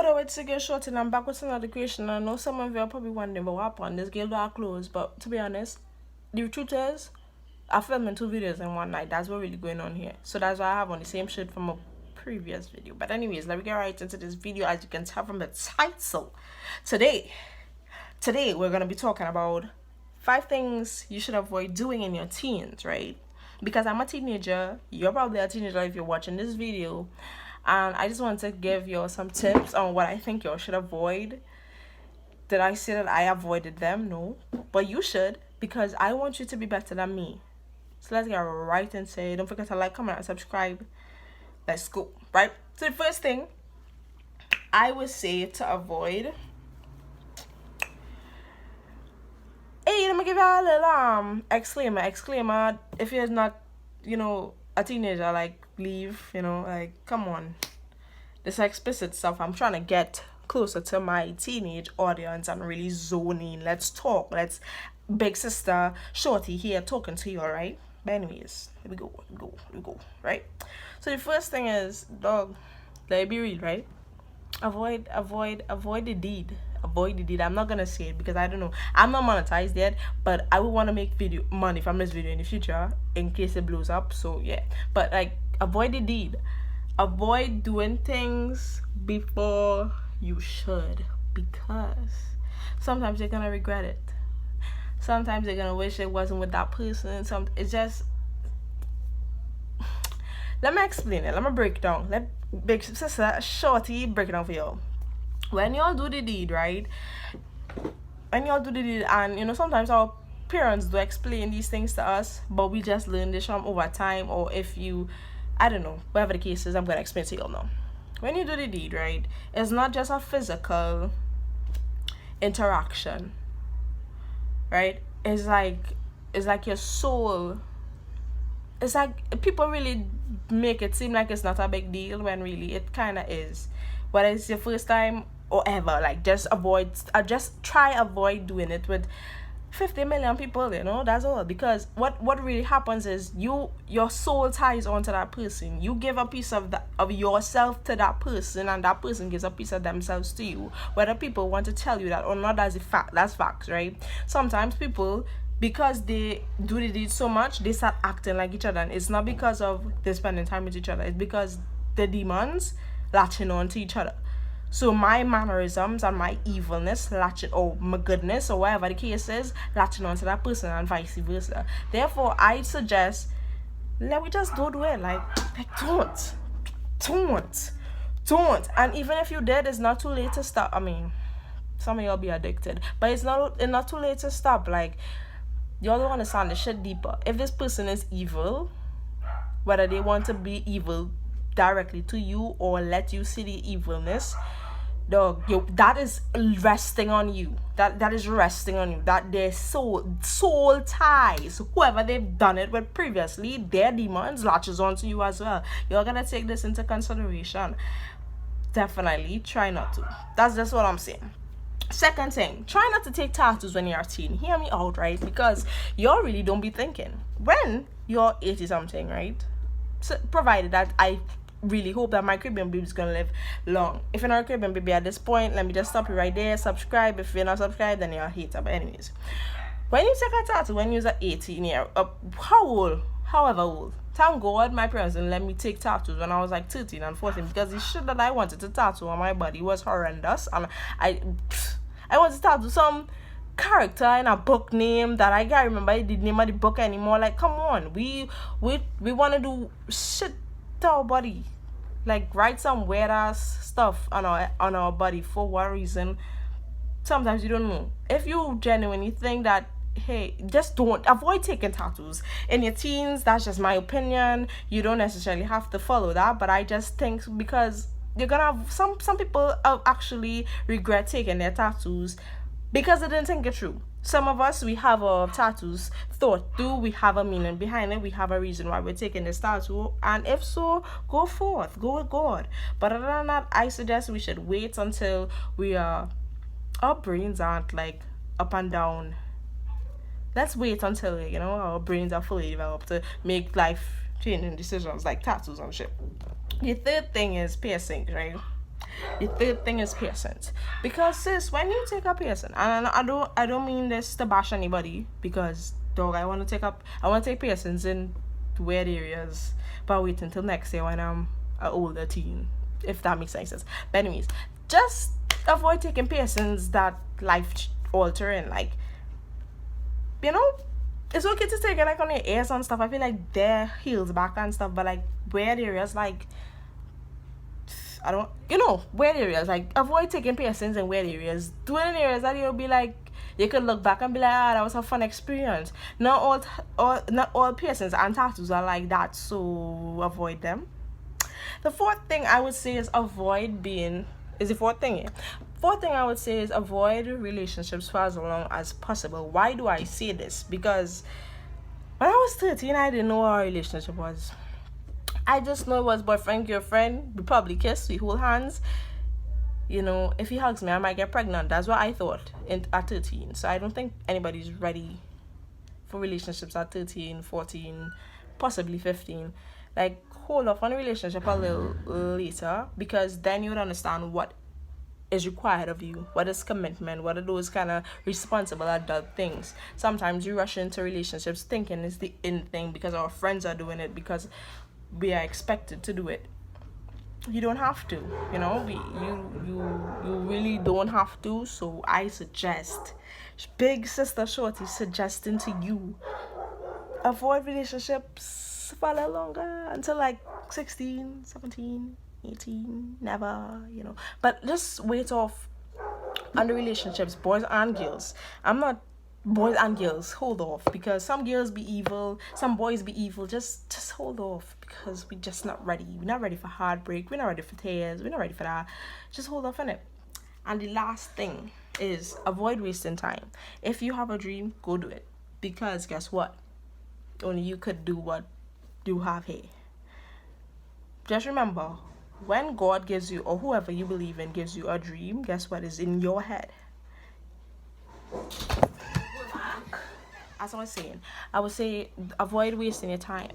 But it's a girl short and I'm back with another creation. I know some of you are probably wondering, but what happened? This girl got clothes. But to be honest, the truth is, I filmed 2 videos in one night. That's what really going on here. So that's why I have on the same shit from a previous video. But anyways, let me get right into this video. As you can tell from the title, today we're gonna be talking about 5 things you should avoid doing in your teens, right? Because I'm a teenager. You're probably a teenager if you're watching this video. And I just want to give you some tips on what I think you should avoid. Did I say that I avoided them? No. But you should, because I want you to be better than me. So let's get right into it. Don't forget to like, comment, and subscribe. Let's go, right? So the first thing I would say to avoid. Hey, let me give you a little exclaimer. If you're not, a teenager, like, leave, like, come on. This explicit stuff, I'm trying to get closer to my teenage audience and really zone in. Let's talk. Big sister Shorty here talking to you, alright? But anyways, here we go, right? So the first thing is, dog, let it be real, right? Avoid the deed. Avoid the deed. I'm not gonna say it because I don't know. I'm not monetized yet, but I will want to make money from this video in the future in case it blows up. So yeah, but like, avoid the deed. Avoid doing things before you should, because sometimes you're gonna regret it. Sometimes you're gonna wish it wasn't with that person. It's just. Let me explain it. Let me break it down. Let big sister Shorty break it down for y'all. When y'all do the deed, right? And sometimes our parents do explain these things to us, but we just learn this from over time. Or if you, I don't know, whatever the case is, I'm gonna explain to y'all now. When you do the deed, right, it's not just a physical interaction, right? It's like your soul. It's like people really make it seem like it's not a big deal when really it kind of is. Whether it's your first time or ever, like, just try avoid doing it with 50 million people, that's all. Because what really happens is your soul ties onto that person. You give a piece of yourself to that person, and that person gives a piece of themselves to you, whether people want to tell you that or not. That's facts, right? Sometimes people, because they do the deed so much, they start acting like each other, and it's not because of they spending time with each other. It's because the demons latching on to each other. So my mannerisms and my evilness latching, or my goodness, or whatever the case is, latching on to that person, and vice versa. Therefore, I suggest, let me just don't do it. Like don't. And even if you did, it's not too late to stop. I mean, some of y'all be addicted, but it's not too late to stop. Like, y'all don't understand the shit deeper. If this person is evil, whether they want to be evil directly to you or let you see the evilness, dog, that is resting on you. That is resting on you. That their soul ties, whoever they've done it with previously, their demons latches onto you as well. You're gonna take this into consideration. Definitely try not to. That's just what I'm saying. Second thing, try not to take tattoos when you're a teen. Hear me out, right? Because y'all really don't be thinking when you're 80 something, right? So, provided that I really hope that my Caribbean baby is gonna live long. If you're not a Caribbean baby at this point, let me just stop you right there. Subscribe. If you're not subscribed, then you're a hater. But anyways, when you take a tattoo when you're 18 year, however old, thank God my parents didn't let me take tattoos when I was like 13 and 14, because the shit that I wanted to tattoo on my body was horrendous, and I wanted to tattoo some character in a book name that I can't remember the name of the book anymore. Like, come on, we want to do shit to our body, like write some weird ass stuff on our body. For what reason? Sometimes you don't know. If you genuinely think that, hey, just don't avoid taking tattoos in your teens. That's just my opinion. You don't necessarily have to follow that, but I just think, because you're gonna have some people actually regret taking their tattoos because they didn't think it through. Some of us, we have our tattoos thought through. We have a meaning behind it. We have a reason why we're taking this tattoo. And if so, go forth. Go with God. But other than that, I suggest we should wait until our brains aren't like up and down. Let's wait until, our brains are fully developed to make life changing decisions like tattoos and shit. The third thing is piercings, right? The third thing is piercings. Because sis, when you take a piercing, and I don't mean this to bash anybody, because dog, I want to take piercings in weird areas, but wait until next year when I'm an older teen, if that makes any sense. But anyways, just avoid taking piercings that life altering, like, you know, it's okay to take it like on your ears and stuff. I feel like there heals back and stuff, but like weird areas, like, I don't, weird areas, like, avoid taking piercings in weird areas. Do it in areas that you'll be like, you could look back and be like, that was a fun experience. Not all piercings and tattoos are like that, so avoid them. The fourth thing I would say is the fourth thing, yeah. Fourth thing I would say is avoid relationships for as long as possible. Why do I say this? Because when I was 13, I didn't know what a relationship was. I just know it was boyfriend, girlfriend. We probably kiss, we hold hands. If he hugs me, I might get pregnant. That's what I thought at 13. So I don't think anybody's ready for relationships at 13, 14, possibly 15. Like, hold off on a relationship a little later, because then you would understand what is required of you, what is commitment, what are those kind of responsible adult things. Sometimes you rush into relationships thinking it's the in thing because our friends are doing it, because we are expected to do it. You don't have to, you really don't have to. So I suggest, big sister Shorty suggesting to you, avoid relationships for a little longer, until like 16, 17, 18, never, but just wait off on the relationships, boys and girls. I'm not boys and girls, hold off, because some girls be evil, some boys be evil. Just hold off, because we're just not ready. We're not ready for heartbreak, we're not ready for tears, we're not ready for that. Just hold off on it. And the last thing is avoid wasting time. If you have a dream, go do it, because guess what, only you could do what you have here. Just remember, when God gives you, or whoever you believe in gives you a dream, guess what is in your head? As I would say avoid wasting your time.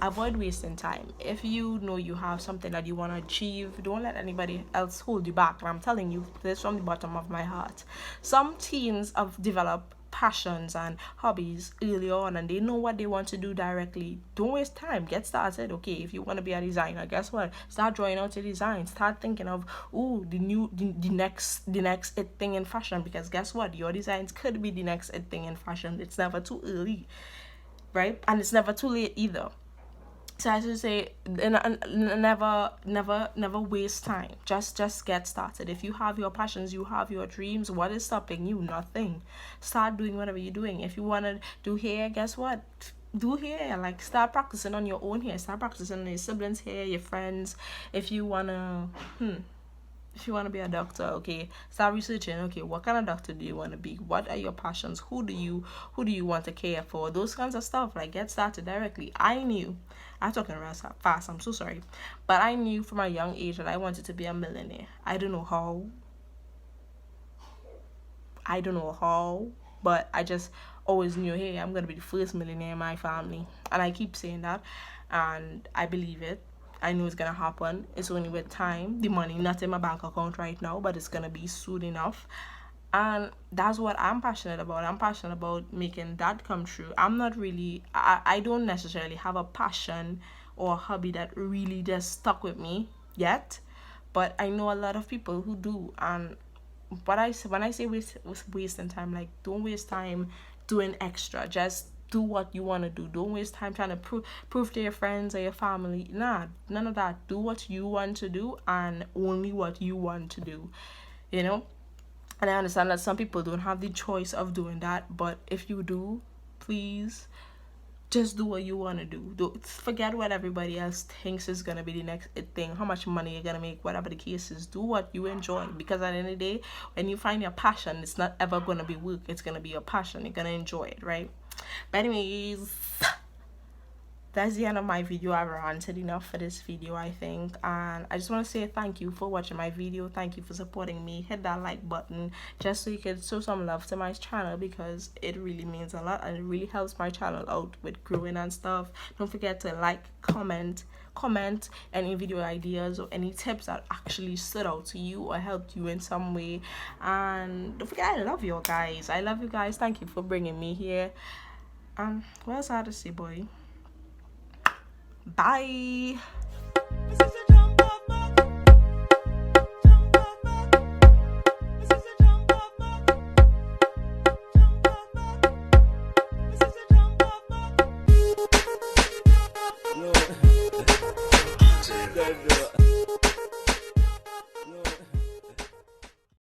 Avoid wasting time. If you know you have something that you want to achieve, don't let anybody else hold you back. And I'm telling you this from the bottom of my heart. Some teens have developed passions and hobbies early on, and they know what they want to do directly. Don't waste time. Get started. Okay, if you want to be a designer, guess what, start drawing out your design. Start thinking of the next it thing in fashion, because guess what, your designs could be the next it thing in fashion. It's never too early, right? And it's never too late either. So I should say, never waste time. Just get started. If you have your passions, you have your dreams, what is stopping you? Nothing. Start doing whatever you're doing. If you want to do hair, guess what? Do hair. Like, start practicing on your own hair. Start practicing on your siblings' hair, your friends. If you want to be a doctor, okay, start researching. Okay, what kind of doctor do you want to be? What are your passions? Who do you want to care for? Those kinds of stuff. Like, get started directly. I'm talking around fast, I'm so sorry, but I knew from a young age that I wanted to be a millionaire. I don't know how, but I just always knew, hey, I'm gonna be the first millionaire in my family. And I keep saying that, and I believe it. I know it's gonna happen. It's only with time. The money not in my bank account right now, but it's gonna be soon enough. And that's what I'm passionate about. I'm passionate about making that come true. I don't necessarily have a passion or a hobby that really just stuck with me yet, but I know a lot of people who do. And when I say wasting time, like, don't waste time doing extra. Just do what you want to do. Don't waste time trying to prove to your friends or your family. Nah, none of that. Do what you want to do, and only what you want to do, And I understand that some people don't have the choice of doing that, but if you do, please just do what you want to do. Don't forget what everybody else thinks is going to be the next thing, how much money you're going to make, whatever the case is. Do what you enjoy, because at the end of the day, when you find your passion, it's not ever going to be work. It's going to be your passion. You're going to enjoy it, right? But anyways, that's the end of my video. I've ranted enough for this video, I think, and I just want to say thank you for watching my video. Thank you for supporting me. Hit that like button just so you can show some love to my channel, because it really means a lot and it really helps my channel out with growing and stuff. Don't forget to like, comment any video ideas or any tips that actually stood out to you or helped you in some way. And don't forget, I love you guys. I love you guys. Thank you for bringing me here. What else I had to say, boy? Bye.